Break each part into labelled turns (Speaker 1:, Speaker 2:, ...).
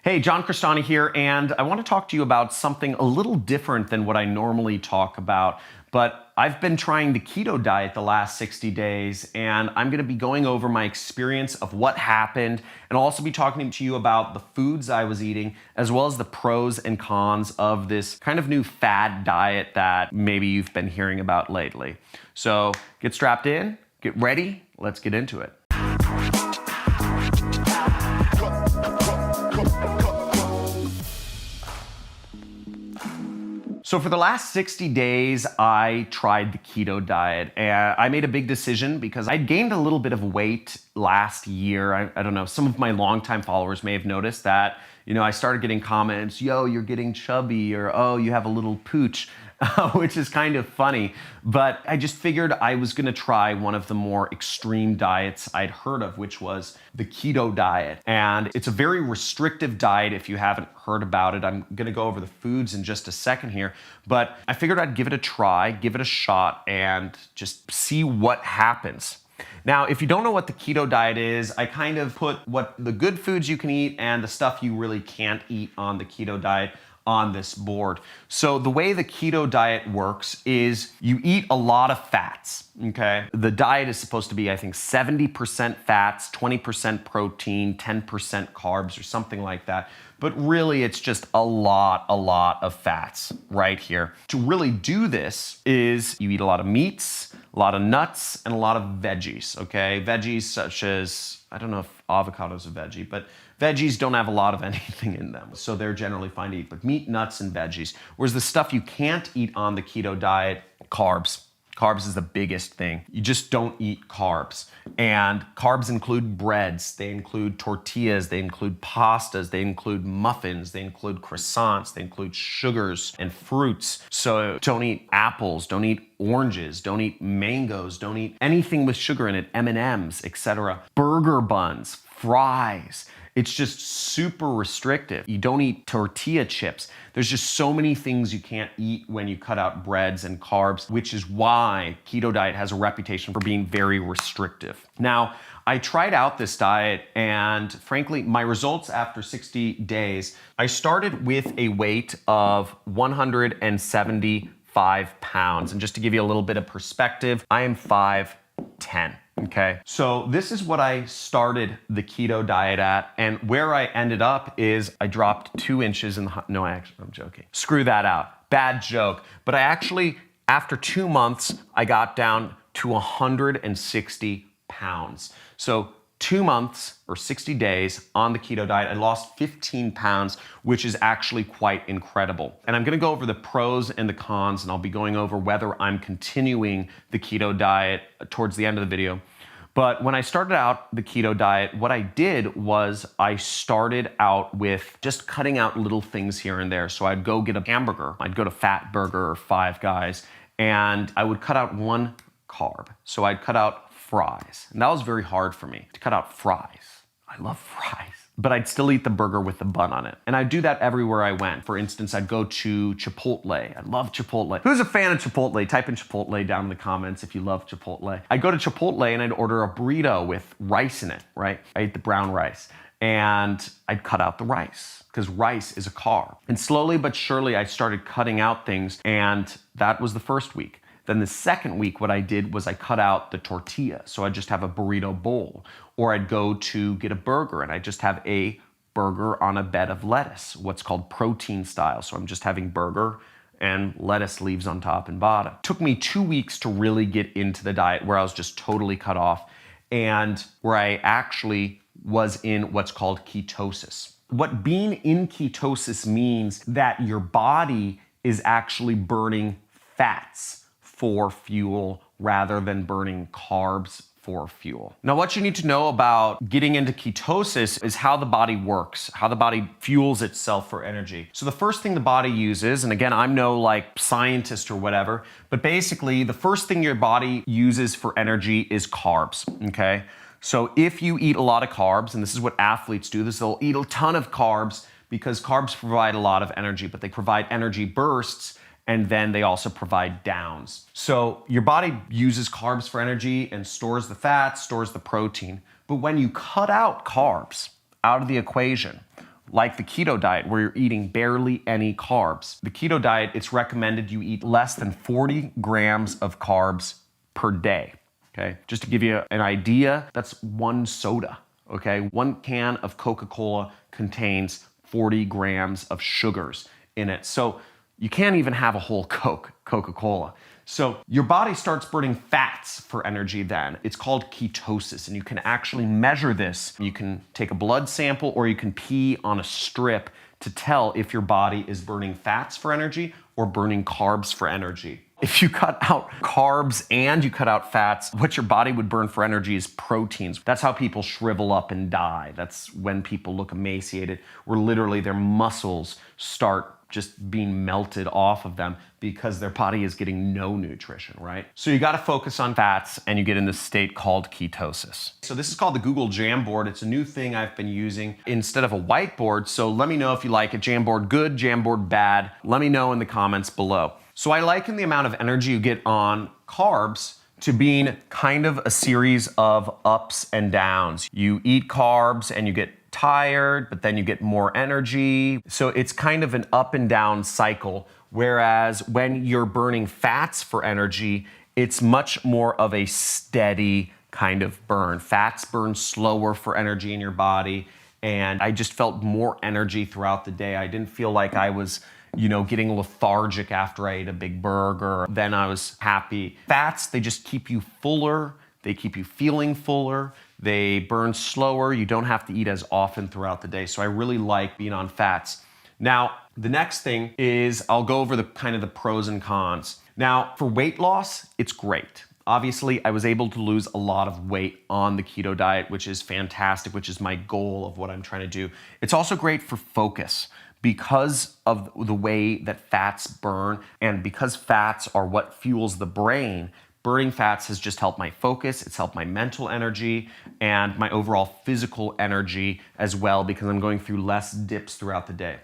Speaker 1: Hey, John Crestani here, and I want to talk to you about something a little different than what I normally talk about. But I've been trying the keto diet the last 60 days, and I'm going to be going over my experience of what happened, and I'll also be talking to you about the foods I was eating, as well as the pros and cons of this kind of new fad diet that maybe you've been hearing about lately. So get strapped in, get ready, let's get into it. So for the last 60 days, I tried the keto diet, and I made a big decision because I'd gained a little bit of weight last year. I don't know, some of my longtime followers may have noticed that, I started getting comments, yo, you're getting chubby, or oh, you have a little pooch, which is kind of funny. But I just figured I was gonna try one of the more extreme diets I'd heard of, which was the keto diet. And it's a very restrictive diet if you haven't heard about it. I'm gonna go over the foods in just a second here, but I figured I'd give it a try, give it a shot, and just see what happens. Now, if you don't know what the keto diet is, I kind of put what the good foods you can eat and the stuff you really can't eat on the keto diet on this board. So the way the keto diet works is you eat a lot of fats, okay? The diet is supposed to be, I think, 70% fats, 20% protein, 10% carbs, or something like that. But really, it's just a lot of fats right here. To really do this is you eat a lot of meats, a lot of nuts, and a lot of veggies, okay? Veggies such as, I don't know if avocado is a veggie, but veggies don't have a lot of anything in them, so they're generally fine to eat, but meat, nuts, and veggies. Whereas the stuff you can't eat on the keto diet, carbs. Carbs is the biggest thing. You just don't eat carbs. And carbs include breads, they include tortillas, they include pastas, they include muffins, they include croissants, they include sugars and fruits. So don't eat apples, don't eat oranges, don't eat mangoes, don't eat anything with sugar in it, M&Ms, etc. Burger buns, fries. It's just super restrictive. You don't eat tortilla chips. There's just so many things you can't eat when you cut out breads and carbs, which is why keto diet has a reputation for being very restrictive. Now, I tried out this diet, and frankly, my results after 60 days, I started with a weight of 175 pounds. And just to give you a little bit of perspective, I am 5'10". Okay, so this is what I started the keto diet at, and where I ended up is I dropped 2 inches in the, no, I'm joking. Screw that out, bad joke. But I actually, after 2 months, I got down to 160 pounds. So 2 months or 60 days on the keto diet, I lost 15 pounds, which is actually quite incredible. And I'm gonna go over the pros and the cons, and I'll be going over whether I'm continuing the keto diet towards the end of the video. But when I started out the keto diet, what I did was I started out with just cutting out little things here and there. So I'd go get a hamburger, I'd go to Fat Burger or Five Guys, and I would cut out 1 carb. So I'd cut out fries. And that was very hard for me to cut out fries. I love fries. But I'd still eat the burger with the bun on it. And I'd do that everywhere I went. For instance, I'd go to Chipotle. I love Chipotle. Who's a fan of Chipotle? Type in Chipotle down in the comments if you love Chipotle. I'd go to Chipotle and I'd order a burrito with rice in it, right? I ate the brown rice. And I'd cut out the rice, because rice is a carb. And slowly but surely, I started cutting out things, and that was the first week. Then the second week, what I did was I cut out the tortilla. So I'd just have a burrito bowl. Or I'd go to get a burger and I'd just have a burger on a bed of lettuce, what's called protein style. So I'm just having burger and lettuce leaves on top and bottom. It took me 2 weeks to really get into the diet where I was just totally cut off, and where I actually was in what's called ketosis. What being in ketosis means that your body is actually burning fats for fuel rather than burning carbs for fuel. Now, what you need to know about getting into ketosis is how the body works, how the body fuels itself for energy. So the first thing the body uses, and again, I'm no like scientist or whatever, but basically the first thing your body uses for energy is carbs, okay? So if you eat a lot of carbs, and this is what athletes do, they'll eat a ton of carbs because carbs provide a lot of energy, but they provide energy bursts, and then they also provide downs. So your body uses carbs for energy and stores the fat, stores the protein. But when you cut out carbs out of the equation, like the keto diet where you're eating barely any carbs. The keto diet, it's recommended you eat less than 40 grams of carbs per day, okay? Just to give you an idea, that's one soda, okay? One can of Coca-Cola contains 40 grams of sugars in it. So you can't even have a whole Coca-Cola. So your body starts burning fats for energy then. It's called ketosis, and you can actually measure this. You can take a blood sample or you can pee on a strip to tell if your body is burning fats for energy or burning carbs for energy. If you cut out carbs and you cut out fats, what your body would burn for energy is proteins. That's how people shrivel up and die. That's when people look emaciated, where literally their muscles start just being melted off of them because their body is getting no nutrition, right? So you gotta focus on fats and you get in this state called ketosis. So this is called the Google Jamboard. It's a new thing I've been using instead of a whiteboard. So let me know if you like it. Jamboard good, Jamboard bad. Let me know in the comments below. So I liken the amount of energy you get on carbs to being kind of a series of ups and downs. You eat carbs and you get tired, but then you get more energy. So it's kind of an up and down cycle. Whereas when you're burning fats for energy, it's much more of a steady kind of burn. Fats burn slower for energy in your body. And I just felt more energy throughout the day. I didn't feel like I was, getting lethargic after I ate a big burger. Then I was happy. Fats, they just keep you fuller. They keep you feeling fuller. They burn slower. You don't have to eat as often throughout the day. So I really like being on fats. Now, the next thing is I'll go over the pros and cons. Now, for weight loss, it's great. Obviously, I was able to lose a lot of weight on the keto diet, which is fantastic, which is my goal of what I'm trying to do. It's also great for focus because of the way that fats burn, and because fats are what fuels the brain. Burning fats has just helped my focus, it's helped my mental energy, and my overall physical energy as well, because I'm going through less dips throughout the day.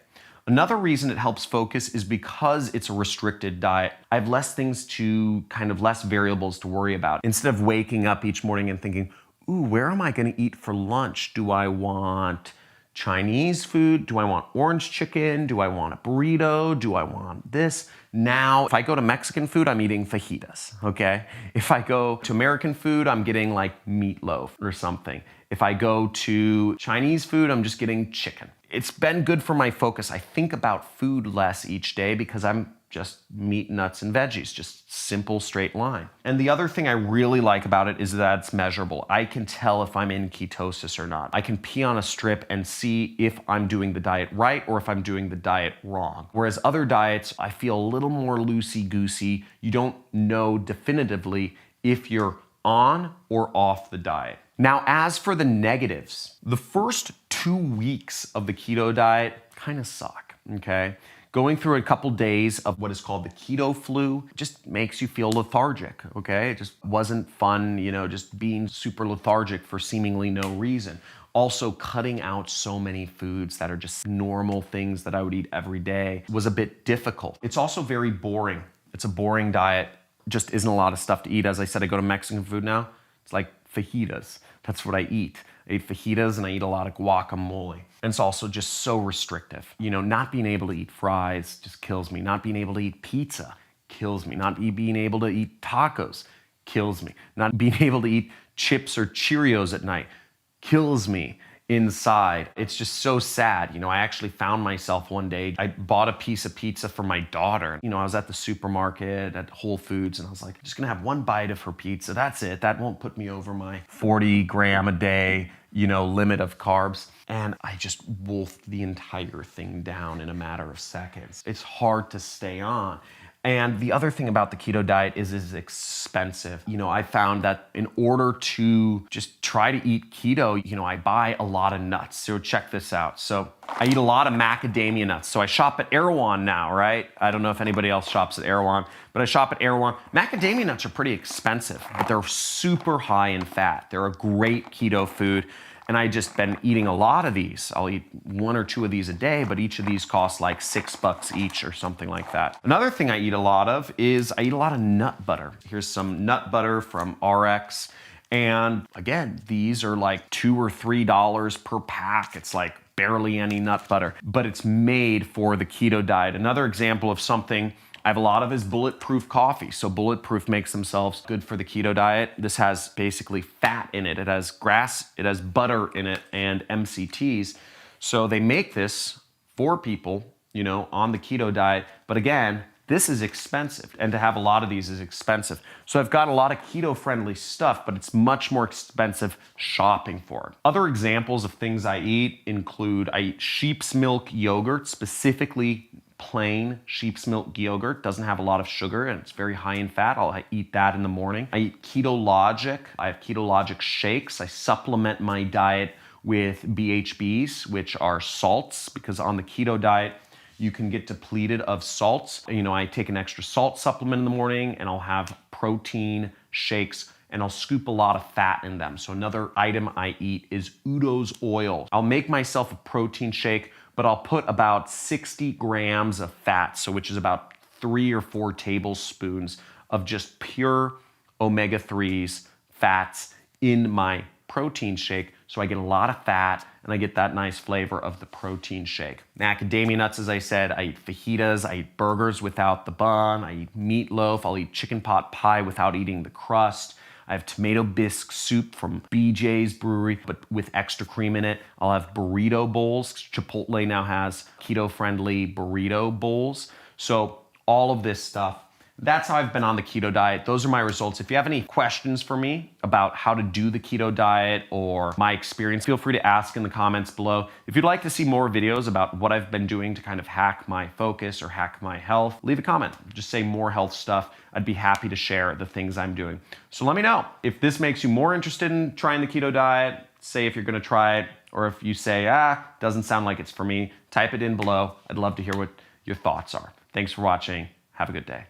Speaker 1: Another reason it helps focus is because it's a restricted diet. I have less things less variables to worry about. Instead of waking up each morning and thinking, ooh, where am I gonna eat for lunch? Do I want Chinese food? Do I want orange chicken? Do I want a burrito? Do I want this? Now, if I go to Mexican food, I'm eating fajitas, okay? If I go to American food, I'm getting like meatloaf or something. If I go to Chinese food, I'm just getting chicken. It's been good for my focus. I think about food less each day because I'm just meat, nuts, and veggies, just simple, straight line. And the other thing I really like about it is that it's measurable. I can tell if I'm in ketosis or not. I can pee on a strip and see if I'm doing the diet right or if I'm doing the diet wrong. Whereas other diets, I feel a little more loosey-goosey. You don't know definitively if you're on or off the diet. Now, as for the negatives, the first 2 weeks of the keto diet kind of suck, okay? Going through a couple days of what is called the keto flu just makes you feel lethargic, okay? It just wasn't fun, just being super lethargic for seemingly no reason. Also, cutting out so many foods that are just normal things that I would eat every day was a bit difficult. It's also very boring. It's a boring diet. Just isn't a lot of stuff to eat. As I said, I go to Mexican food now. It's like fajitas. That's what I eat. I eat fajitas and I eat a lot of guacamole. And it's also just so restrictive. Not being able to eat fries just kills me. Not being able to eat pizza kills me. Not being able to eat tacos kills me. Not being able to eat chips or Cheerios at night kills me inside. It's just so sad. I actually found myself one day, I bought a piece of pizza for my daughter. I was at the supermarket at Whole Foods and I was like, I'm just gonna have one bite of her pizza. That's it. That won't put me over my 40 gram a day, limit of carbs. And I just wolfed the entire thing down in a matter of seconds. It's hard to stay on. And the other thing about the keto diet is it's expensive. I found that in order to just try to eat keto, I buy a lot of nuts. So check this out. So I eat a lot of macadamia nuts. So I shop at Erewhon now, right? I don't know if anybody else shops at Erewhon, but I shop at Erewhon. Macadamia nuts are pretty expensive, but they're super high in fat. They're a great keto food. And I just been eating a lot of these. I'll eat 1 or 2 of these a day, but each of these costs like $6 each or something like that. Another thing I eat a lot of is I eat a lot of nut butter. Here's some nut butter from RX. And again, these are like $2 or $3 per pack. It's like barely any nut butter, but it's made for the keto diet. Another example of something I have a lot of is Bulletproof coffee. So Bulletproof makes themselves good for the keto diet. This has basically fat in it. It has grass, it has butter in it, and MCTs. So they make this for people, you know, on the keto diet. But again, this is expensive, and to have a lot of these is expensive. So I've got a lot of keto-friendly stuff, but it's much more expensive shopping for it. Other examples of things I eat include, I eat sheep's milk yogurt, specifically plain sheep's milk yogurt. Doesn't have a lot of sugar and it's very high in fat. I'll eat that in the morning. I eat Keto Logic. I have Keto Logic shakes. I supplement my diet with BHBs, which are salts, because on the keto diet, you can get depleted of salts. You know, I take an extra salt supplement in the morning and I'll have protein shakes and I'll scoop a lot of fat in them. So another item I eat is Udo's oil. I'll make myself a protein shake, but I'll put about 60 grams of fat, so which is about 3 or 4 tablespoons of just pure omega-3s, fats in my protein shake. So I get a lot of fat and I get that nice flavor of the protein shake. Macadamia nuts, as I said, I eat fajitas, I eat burgers without the bun, I eat meatloaf, I'll eat chicken pot pie without eating the crust. I have tomato bisque soup from BJ's Brewery, but with extra cream in it. I'll have burrito bowls. Chipotle now has keto-friendly burrito bowls. So all of this stuff, that's how I've been on the keto diet. Those are my results. If you have any questions for me about how to do the keto diet or my experience, feel free to ask in the comments below. If you'd like to see more videos about what I've been doing to kind of hack my focus or hack my health, leave a comment. Just say more health stuff. I'd be happy to share the things I'm doing. So let me know if this makes you more interested in trying the keto diet. Say if you're gonna try it, or if you say, doesn't sound like it's for me, type it in below. I'd love to hear what your thoughts are. Thanks for watching. Have a good day.